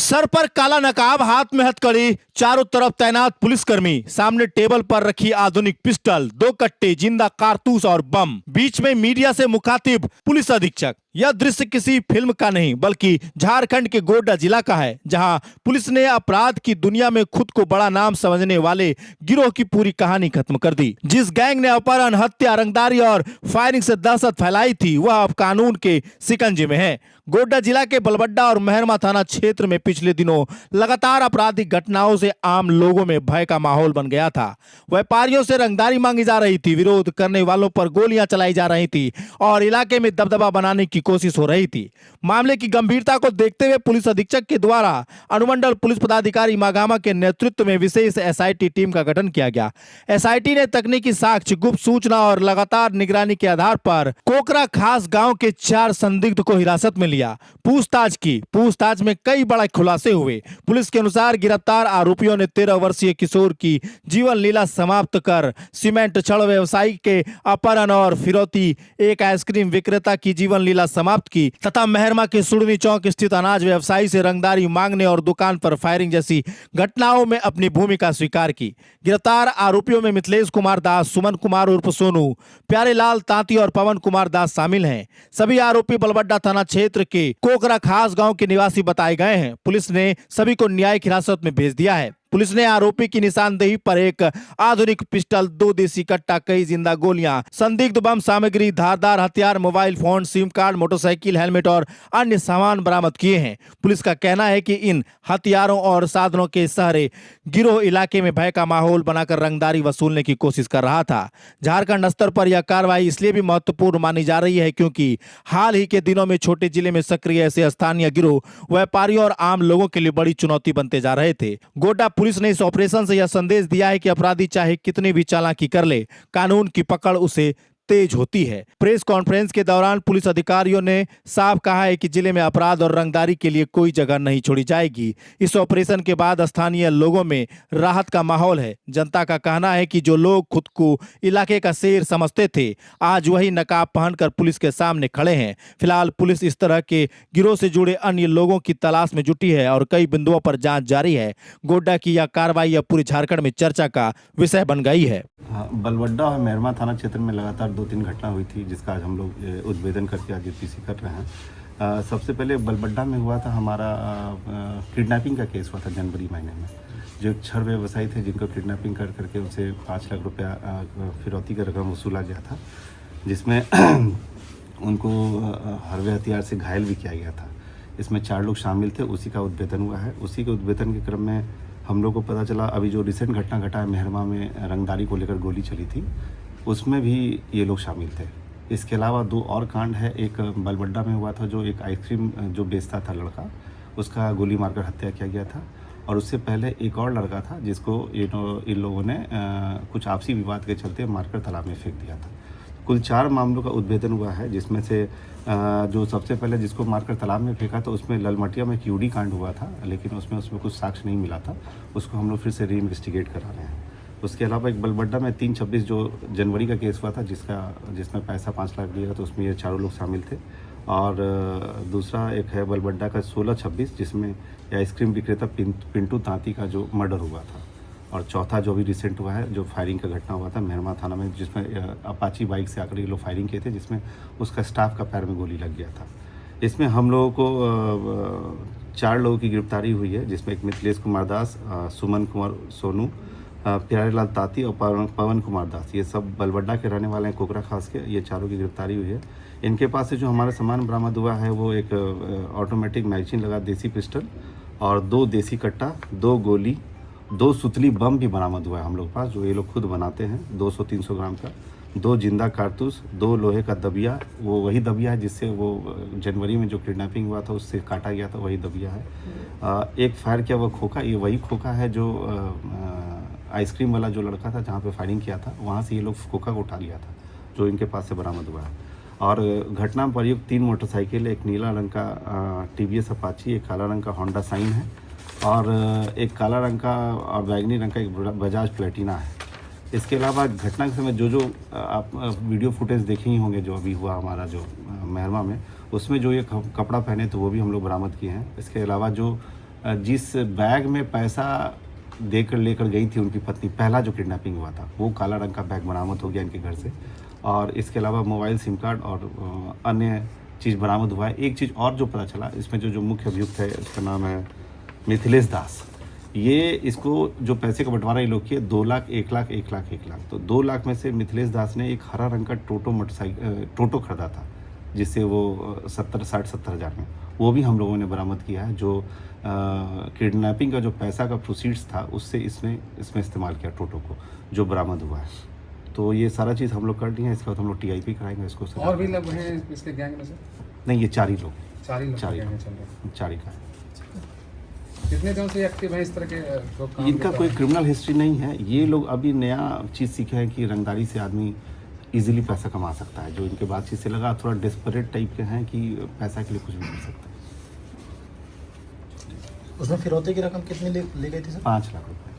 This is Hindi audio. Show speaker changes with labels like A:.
A: सर पर काला नकाब, हाथ में हथकड़ी, चारों तरफ तैनात पुलिसकर्मी, सामने टेबल पर रखी आधुनिक पिस्टल, 2 कट्टे, जिंदा कारतूस और बम, बीच में मीडिया से मुखातिब पुलिस अधीक्षक। यह दृश्य किसी फिल्म का नहीं बल्कि झारखंड के गोड्डा जिला का है, जहां पुलिस ने अपराध की दुनिया में खुद को बड़ा नाम समझने वाले गिरोह की पूरी कहानी खत्म कर दी। जिस गैंग ने अपहरण, हत्या, रंगदारी और फायरिंग से दहशत फैलाई थी, वह अब कानून के शिकंजे में है। गोड्डा जिला के बलबड्डा और मेहरमा थाना क्षेत्र में पिछले दिनों लगातार आपराधिक घटनाओं से आम लोगों में भय का माहौल बन गया था। व्यापारियों से रंगदारी मांगी जा रही थी, विरोध करने वालों पर गोलियां चलाई जा रही थी और इलाके में दबदबा बनाने की कोशिश हो रही थी। मामले की गंभीरता को देखते हुए पुलिस अधीक्षक के द्वारा अनुमंडल पुलिस पदाधिकारी मागामा के नेतृत्व में विशेष एसआईटी टीम का गठन किया गया। एसआईटी ने तकनीकी साक्ष्य, गुप्त सूचना और लगातार निगरानी के आधार पर कोकरा खास गांव के 4 संदिग्ध को हिरासत में लिया। पूछताछ की। पूछताछ में कई बड़े खुलासे हुए। पुलिस के अनुसार गिरफ्तार आरोपियों ने 13 वर्षीय किशोर की जीवन लीला समाप्त कर सीमेंट छड़ व्यवसायी के अपहरण और फिरौती, एक आइसक्रीम विक्रेता की जीवन लीला समाप्त की तथा मेहरमा के सुड़नी चौक स्थित अनाज व्यवसायी से रंगदारी मांगने और दुकान पर फायरिंग जैसी घटनाओं में अपनी भूमिका स्वीकार की। गिरफ्तार आरोपियों में मिथिलेश कुमार दास, सुमन कुमार उर्फ सोनू, प्यारेलाल तांती और पवन कुमार दास शामिल हैं। सभी आरोपी बलबड्डा थाना क्षेत्र के कोकरा खास गांव के निवासी बताए गए हैं। पुलिस ने सभी को न्यायिक हिरासत में भेज दिया है। पुलिस ने आरोपी की निशानदेही पर एक आधुनिक पिस्टल, 2 देसी कट्टा, कई जिंदा गोलियां, संदिग्ध बम सामग्री, धारदार हथियार, mobile phone, SIM card, motorcycle, helmet और अन्य सामान बरामद किए हैं। पुलिस का कहना है कि इन हथियारों और साधनों के सहारे गिरोह इलाके में भय का माहौल बनाकर रंगदारी वसूलने की कोशिश कर रहा था। झारखंड स्तर पर यह कार्रवाई इसलिए भी महत्वपूर्ण मानी जा रही है क्योंकि हाल ही के दिनों में छोटे जिले में सक्रिय ऐसे स्थानीय गिरोह व्यापारियों और आम लोगों के लिए बड़ी चुनौती बनते जा रहे थे। गोड्डा पुलिस ने इस ऑपरेशन से यह संदेश दिया है कि अपराधी चाहे कितनी भी चालाकी कर ले, कानून की पकड़ उसे तेज होती है। प्रेस कॉन्फ्रेंस के दौरान पुलिस अधिकारियों ने साफ कहा है कि जिले में अपराध और रंगदारी के लिए कोई जगह नहीं छोड़ी जाएगी। इस ऑपरेशन के बाद स्थानीय लोगों में राहत का माहौल है। जनता का कहना है कि जो लोग खुद को इलाके का शेर समझते थे, आज वही नकाब पहनकर पुलिस के सामने खड़े हैं। फिलहाल पुलिस इस तरह के गिरोह से जुड़े अन्य लोगों की तलाश में जुटी है और कई बिंदुओं पर जांच जारी है। गोड्डा की यह कार्रवाई अब पूरे झारखंड में चर्चा का विषय बन गई है।
B: बलबड्डा और मेहरमा थाना क्षेत्र में लगातार 2-3 घटना हुई थी, जिसका आज हम लोग उद्भेदन करके आज पीसी कर रहे हैं। सबसे पहले बलबड्डा में हुआ था हमारा किडनैपिंग का केस हुआ था जनवरी महीने में। जो एक छड़ व्यवसायी थे जिनको किडनैपिंग कर करके उनसे 5 लाख रुपया फिरौती का रकम वसूला गया था, जिसमें उनको हरवे हथियार से घायल भी किया गया था। इसमें 4 लोग शामिल थे। उसी का उद्भेदन हुआ है। उसी के उद्भेदन के क्रम में हम लोग को पता चला अभी जो रिसेंट घटना घटा है मेहरमा में, रंगदारी को लेकर गोली चली थी, उसमें भी ये लोग शामिल थे। इसके अलावा 2 और कांड है। एक बलबड्डा में हुआ था, जो एक आइसक्रीम जो बेचता था लड़का, उसका गोली मारकर हत्या किया गया था। और उससे पहले एक और लड़का था जिसको इन लोगों ने कुछ आपसी विवाद के चलते मारकर तालाब में फेंक दिया था। कुल 4 मामलों का उद्भेदन हुआ है, जिसमें से जो सबसे पहले जिसको मारकर तालाब में फेंका था उसमें ललमटिया में एक यूडी कांड हुआ था, लेकिन उसमें कुछ साक्ष्य नहीं मिला था। उसको हम लोग फिर से री इन्वेस्टिगेट करा रहे हैं। उसके अलावा एक बलबड्डा में 3/26 जो जनवरी का केस हुआ था, जिसमें पैसा 5 लाख दिया था, तो उसमें ये 4 लोग शामिल थे। और दूसरा एक है बलबड्डा का 16/26 जिसमें आइसक्रीम विक्रेता पिंटू तांती का जो मर्डर हुआ था। और चौथा जो भी रिसेंट हुआ है, जो फायरिंग का घटना हुआ था मेहरमा थाना में, जिसमें अपाची बाइक से आकर ये लोग फायरिंग किए थे, जिसमें उसका स्टाफ का पैर में गोली लग गया था। इसमें हम लोगों को 4 लोगों की गिरफ्तारी हुई है, जिसमें एक मिथिलेश कुमार दास, सुमन कुमार सोनू, प्यारेलाल तांती और पवन कुमार दास, ये सब बलबड्डा के रहने वाले हैं, कोकरा खास के। ये चारों की गिरफ्तारी हुई है। इनके पास से जो हमारा सामान बरामद हुआ है वो एक ऑटोमेटिक मैगजीन लगा देसी पिस्टल और 2 देसी कट्टा, 2 गोली, 2 सुतली बम भी बरामद हुआ है हम लोग पास, जो ये लोग खुद बनाते हैं, 200-300 ग्राम का, 2 जिंदा कारतूस, 2 लोहे का दबिया, वो वही दबिया है जिससे वो जनवरी में जो किडनैपिंग हुआ था उससे काटा गया था, वही दबिया है। एक फायर किया हुआ खोखा, ये वही खोखा है जो आइसक्रीम वाला जो लड़का था जहाँ पे फायरिंग किया था, वहाँ से ये लोग खोखा को उठा लिया था, जो इनके पास से बरामद हुआ है। और घटना में प्रयुक्त 3 मोटरसाइकिल, एक नीला रंग का टीवीएस अपाची, एक काला रंग का होंडा साइन है और एक काला रंग का और बैगनी रंग का एक बजाज प्लेटिना है। इसके अलावा घटना के समय जो आप वीडियो फुटेज देखे ही होंगे, जो अभी हुआ हमारा जो मेहरमा में, उसमें जो ये कपड़ा पहने थे वो भी हम लोग बरामद किए हैं। इसके अलावा जो जिस बैग में पैसा देकर लेकर गई थी उनकी पत्नी, पहला जो किडनैपिंग हुआ था, वो काला रंग का बैग बरामद हो गया इनके घर से। और इसके अलावा मोबाइल, सिम कार्ड और अन्य चीज़ बरामद हुआ है। एक चीज़ और जो पता चला, इसमें जो मुख्य अभियुक्त है, उसका नाम है मिथिलेश दास। ये इसको जो पैसे का बंटवारा ये लोग किए, 2 लाख, 1 लाख, 1 लाख, 1 लाख। तो 2 लाख में से मिथिलेश दास ने एक हरा रंग का टोटो खरीदा था, जिससे वो 60-70 हज़ार में, वो भी हम लोगों ने बरामद किया है। जो किडनैपिंग का जो पैसा का प्रोसीड्स था, उससे इसमें इस्तेमाल किया टोटो को, जो बरामद हुआ है। तो ये सारा चीज़ हम लोग कर लिए हैं। इसके बाद हम लोग TIP कराएंगे इसको।
C: और भी लोग हैं इसके गैंग में से?
B: नहीं, ये 4 ही लोग,
C: 4 ही लोग
B: चार ही
C: गैंग में चल रहे हैं।
B: 4 ही का है।
C: कितने दिनों से एक्टिव है इस तरह के लोग काम
B: इनका
C: करते
B: कोई
C: हैं?
B: क्रिमिनल हिस्ट्री नहीं है। ये लोग अभी नया चीज़ सीखे हैं कि रंगदारी से आदमी इजीली पैसा कमा सकता है। जो इनके बातचीत से लगा, थोड़ा डेस्परेट टाइप के हैं कि पैसा के लिए कुछ भी कर सकते हैं।
D: उसमें फिरौती की रकम कितनी ले गई थी सर?
B: 5 लाख रुपए।